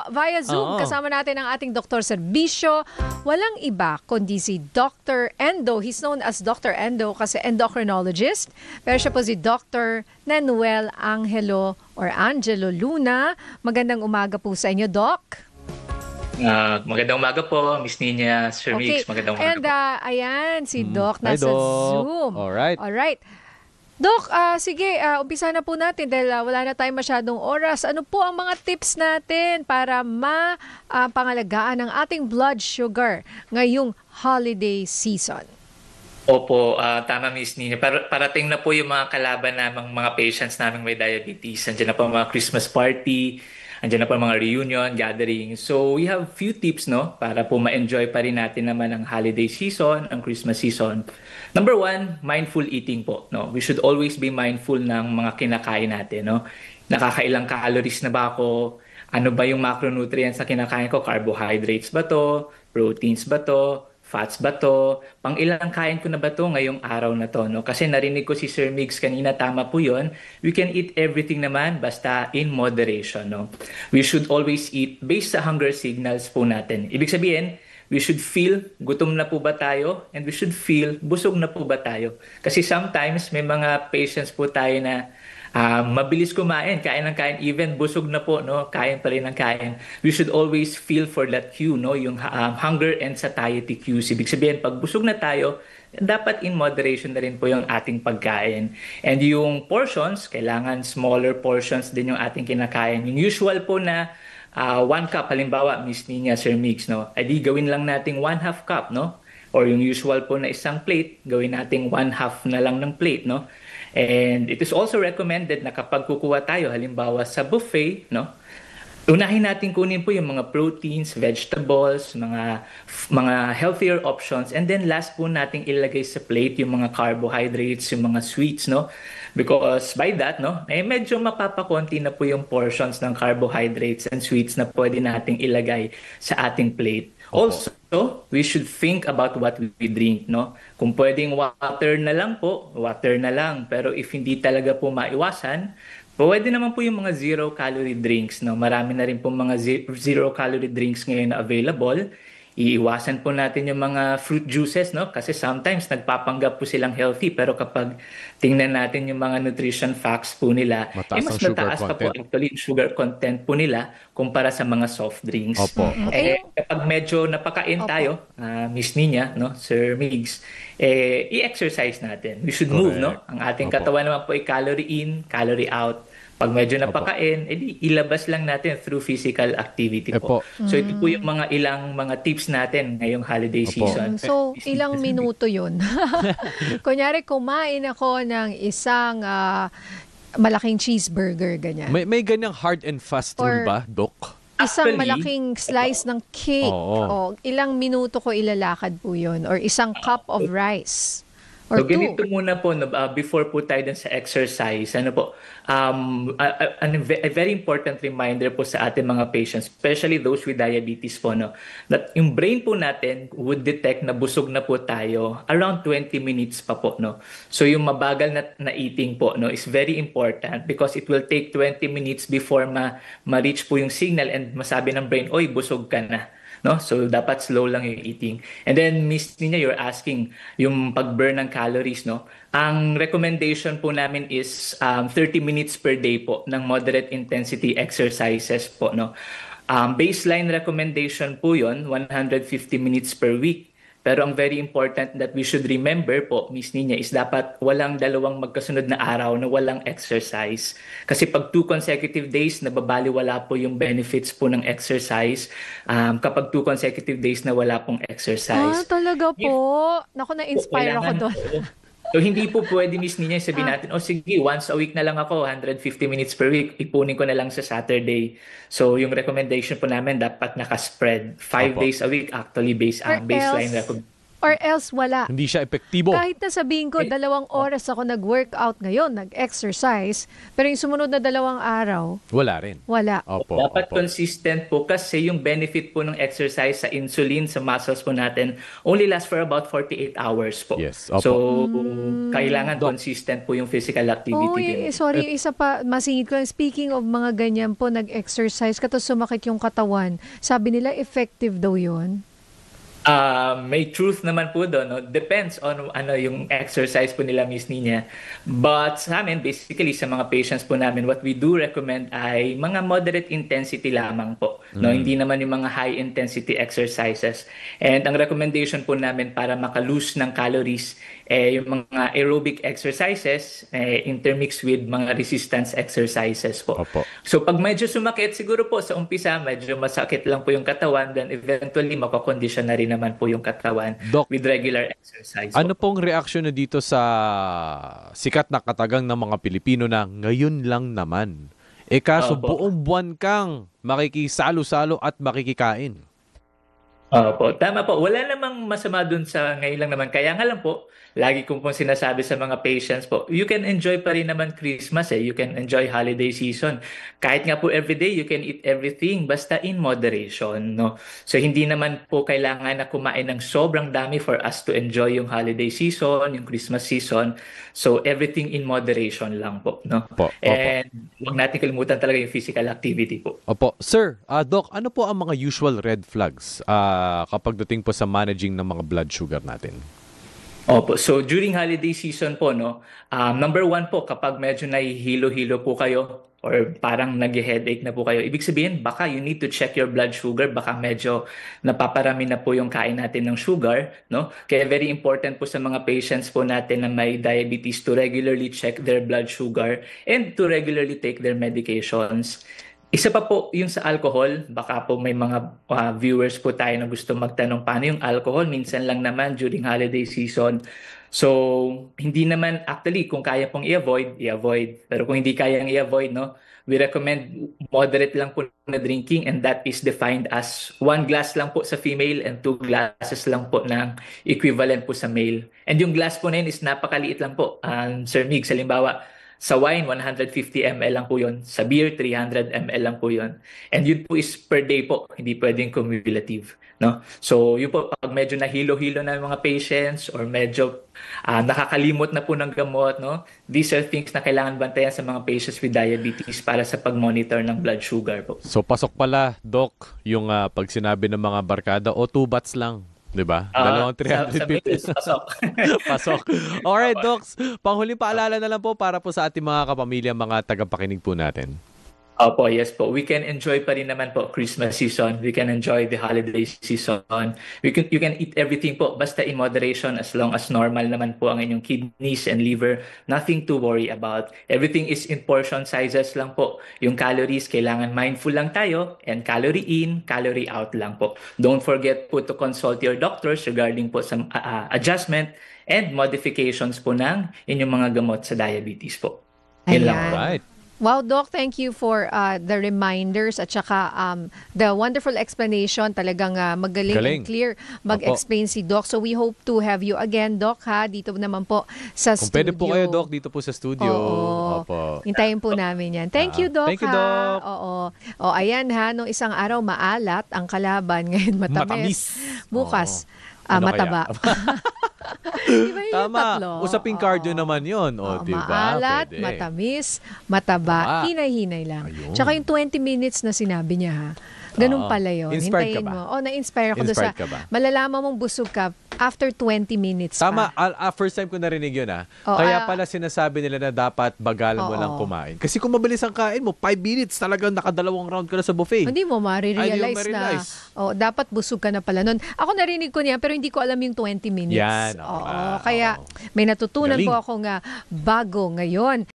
via Zoom. Oo. Kasama natin ang ating Dr. Serbisyo. Walang iba kundi si Dr. Endo. He's known as Dr. Endo kasi endocrinologist. Pero siya po si Dr. Nanuel Angelo or Angelo Luna. Magandang umaga po sa inyo, Doc. Magandang umaga po, Miss Nina, Sir Mix. Magandang umaga And po. ayan, si Doc Hi, nasa Doc. Zoom. Alright. Doc, sige, umpisa na po natin dahil wala na tayong masyadong oras. Ano po ang mga tips natin para mapangalagaan ang ating blood sugar ngayong holiday season? Opo, tama Miss Nina. Parating na po yung mga kalaban namang mga patients naming may diabetes. Andiyan na po mga Christmas party, andiyan na po mga reunion, gathering. So we have few tips para po ma-enjoy pa rin natin naman ang holiday season, ang Christmas season. Number one, mindful eating po. We should always be mindful ng mga kinakain natin. Nakakailang calories na ba ako? Ano ba yung macronutrients na kinakain ko? Carbohydrates ba to? Proteins ba to? Fats ba to? Pang ilang kain ko na ba to ngayong araw na to? Kasi narinig ko si Sir Migs kanina, tama po yun. We can eat everything naman basta in moderation. We should always eat based sa hunger signals po natin. Ibig sabihin, we should feel gutom na po ba tayo and we should feel busog na po ba tayo. Kasi sometimes may mga patients po tayo na mabilis kumain, kain ng kain, even busog na po, kain pa rin ng kain. We should always feel for that cue, yung hunger and satiety cues. Ibig sabihin, pag busog na tayo, dapat in moderation na rin po yung ating pagkain. And yung portions, kailangan smaller portions din yung ating kinakain. Yung usual po na 1 cup, halimbawa, Miss Nina, Sir Mix, edi gawin lang nating 1/2 cup, Or yung usual po na isang plate, gawin nating 1/2 na lang ng plate, And it is also recommended na kapag kukuha tayo, halimbawa sa buffet, unahin natin kunin po yung mga proteins, vegetables, mga healthier options, and then last po nating ilagay sa plate yung mga carbohydrates, yung mga sweets, Because by that, medyo mapapakonti na po yung portions ng carbohydrates and sweets na pwede nating ilagay sa ating plate. Also, we should think about what we drink, Kung pwedeng water na lang po, water na lang. Pero if hindi talaga po maiwasan, pwede naman po yung mga zero-calorie drinks, Marami na rin po mga zero-calorie drinks ngayon na available. Iiwasan po natin yung mga fruit juices, Kasi sometimes nagpapanggap po silang healthy, pero kapag tingnan natin yung mga nutrition facts po nila, mas mataas pa po actually yung sugar content po nila kumpara sa mga soft drinks. Opo. Kapag medyo napakain tayo, Miss Nina, Sir Migs, i-exercise natin. We should move, Ang ating katawan naman po ay calorie in, calorie out. Pag medyo napakain, edi ilabas lang natin through physical activity po. So ito po yung ilang mga tips natin ngayong holiday season. So, ilang minuto yun? Kunyari, kumain ako ng isang malaking cheeseburger, ganyan. May ganyang hard and fast rule ba, Doc? Isang Actually, malaking slice ng cake. Ilang minuto ko ilalakad po yun? Or isang cup of rice? Or So ganito muna po, before po tayo dun sa exercise, a very important reminder po sa ating mga patients, especially those with diabetes po, that yung brain po natin would detect na busog na po tayo around 20 minutes pa po. So yung mabagal na eating po is very important because it will take 20 minutes before ma-reach po yung signal and masabi ng brain, oy, busog ka na. So dapat slow lang yung eating. And then Miss Nina, you're asking yung pag-burn ng calories, Ang recommendation po namin is 30 minutes per day po ng moderate intensity exercises po, Baseline recommendation po yon 150 minutes per week. Pero ang very important that we should remember po, Miss Nina, is dapat walang dalawang magkasunod na araw na walang exercise. Kasi pag 2 consecutive days, nababaliwala po yung benefits po ng exercise. Kapag 2 consecutive days na wala pong exercise. Talaga po? Naku, na-inspire ako doon. So hindi po pwede, Miss Nina, sabihin natin, sige, once a week na lang ako, 150 minutes per week, ipunin ko na lang sa Saturday. So yung recommendation po namin, dapat nakaspread 5 days a week, actually baseline recommendation. Or else wala. Hindi siya epektibo. Kahit na sabihin ko, 2 oras ako nag-workout ngayon, nag-exercise, pero yung sumunod na 2 araw, Wala rin. wala. Opo. Dapat opo. consistent po kasi yung benefit po ng exercise sa insulin sa muscles po natin only lasts for about 48 hours po. Yes, opo. So, kailangan consistent po yung physical activity din. Sorry, isa pa, masingit ko. Speaking of mga ganyan po, nag-exercise, katos sumakit yung katawan, sabi nila effective daw yun. May truth naman po doon, no? Depends on ano yung exercise po nila, Miss Nina. But sa amin, basically sa mga patients po namin, what we do recommend ay mga moderate intensity lamang po. No, hindi naman yung mga high intensity exercises. And ang recommendation po namin para maka-lose ng calories yung mga aerobic exercises intermixed with mga resistance exercises po. Opo. So pag medyo sumakit, siguro po sa umpisa medyo masakit lang po yung katawan, then eventually makakondisyon na rin naman po yung katawan Doc, with regular exercise. ano po. pong reaksyon na dito sa sikat na katagang ng mga Pilipino na ngayon lang naman? Kaso Opo. buong buwan kang makikisalo-salo at makikikain. Opo, tama po. Wala namang masama dun sa ngayon lang naman. Kaya nga lang po, lagi kong pong sinasabi sa mga patients po, you can enjoy pa rin naman Christmas You can enjoy holiday season. Kahit nga po everyday, you can eat everything basta in moderation, no? So hindi naman po kailangan na kumain ng sobrang dami for us to enjoy yung holiday season, yung Christmas season. So everything in moderation lang po, no? Opo, opo. And huwag natin kalimutan talaga yung physical activity po. Opo. Sir, Doc, ano po ang mga usual red flags kapag dating po sa managing ng mga blood sugar natin? Opo. So during holiday season po, no, number 1 po, kapag medyo nahihilo-hilo po kayo or parang nag-headache na po kayo, ibig sabihin baka you need to check your blood sugar, baka medyo napaparami na po yung kain natin ng sugar, no? Kaya very important po sa mga patients po natin na may diabetes to regularly check their blood sugar and to regularly take their medications. Isa pa po yung sa alcohol, baka po may mga viewers po tayo na gusto magtanong paano yung alcohol, minsan lang naman during holiday season. So, hindi naman actually kung kaya pong i-avoid. Pero kung hindi kayang i-avoid, no, we recommend moderate lang po na drinking, and that is defined as 1 glass lang po sa female and 2 glasses lang po ng equivalent po sa male. And yung glass po na yun is napakaliit lang po. Sir Mig, halimbawa, sa wine, 150 ml lang po yun. Sa beer, 300 ml lang po yun. And yun po is per day po. Hindi pwedeng cumulative. No? So, yun po, pag medyo nahilo-hilo na yung mga patients or medyo nakakalimot na po ng gamot, no? These are things na kailangan bantayan sa mga patients with diabetes para sa pag-monitor ng blood sugar po. So, pasok pala, Doc, yung pag sinabi ng mga barkada, 2 bats lang. Diba? Dalawang Sa 350. pasok. Pasok. Alright, Docs. Panghuling paalala na lang po para po sa ating mga kapamilya, mga tagapakinig po natin. Opo, yes po. We can enjoy pa rin naman po Christmas season. We can enjoy the holiday season. You can eat everything po basta in moderation as long as normal naman po ang inyong kidneys and liver. Nothing to worry about. Everything is in portion sizes lang po. Yung calories, kailangan mindful lang tayo, and calorie in, calorie out lang po. Don't forget po to consult your doctors regarding po some adjustment and modifications po ng inyong mga gamot sa diabetes po. Yun lang po. Right. Wow, Doc, thank you for the reminders at saka the wonderful explanation. Talagang magaling Galing. and clear mag-explain si Doc. So we hope to have you again, Doc, ha? Dito naman po sa Kung studio. pwede po kayo, Doc, dito po sa studio. Oo. Opo. Hintayin po namin yan. Thank you, Doc. Thank you, ha? Doc. Oo. O, ayan ha, nung isang araw maalat ang kalaban, ngayon matamis. Matamis. Bukas, Ano mataba. Iba yung Tama. tatlo. Usaping cardio naman yun. O, diba? Maalat, Pwede. matamis, mataba, hinay-hinay lang. Ayun. Tsaka yung 20 minutes na sinabi niya ha. Ganun Oo. pala yun. Inspired ka Hintayin ba? mo. Oh, na-inspire ako doon sa Inspired ka ba? malalaman mong busog ka after 20 minutes Tama, pa. first time ko narinig yun Oo, Kaya pala sinasabi nila na dapat bagalan mo Oo. lang kumain. Kasi kung mabilis ang kain mo, 5 minutes talagang nakadalawang round ka na sa buffet. Hindi mo marirealize na ma-realize. dapat busog ka na pala nun. Ako narinig ko niya pero hindi ko alam yung 20 minutes. Yan, oo Oo, nga, kaya oo. may natutunan Galing. po ako nga bago ngayon.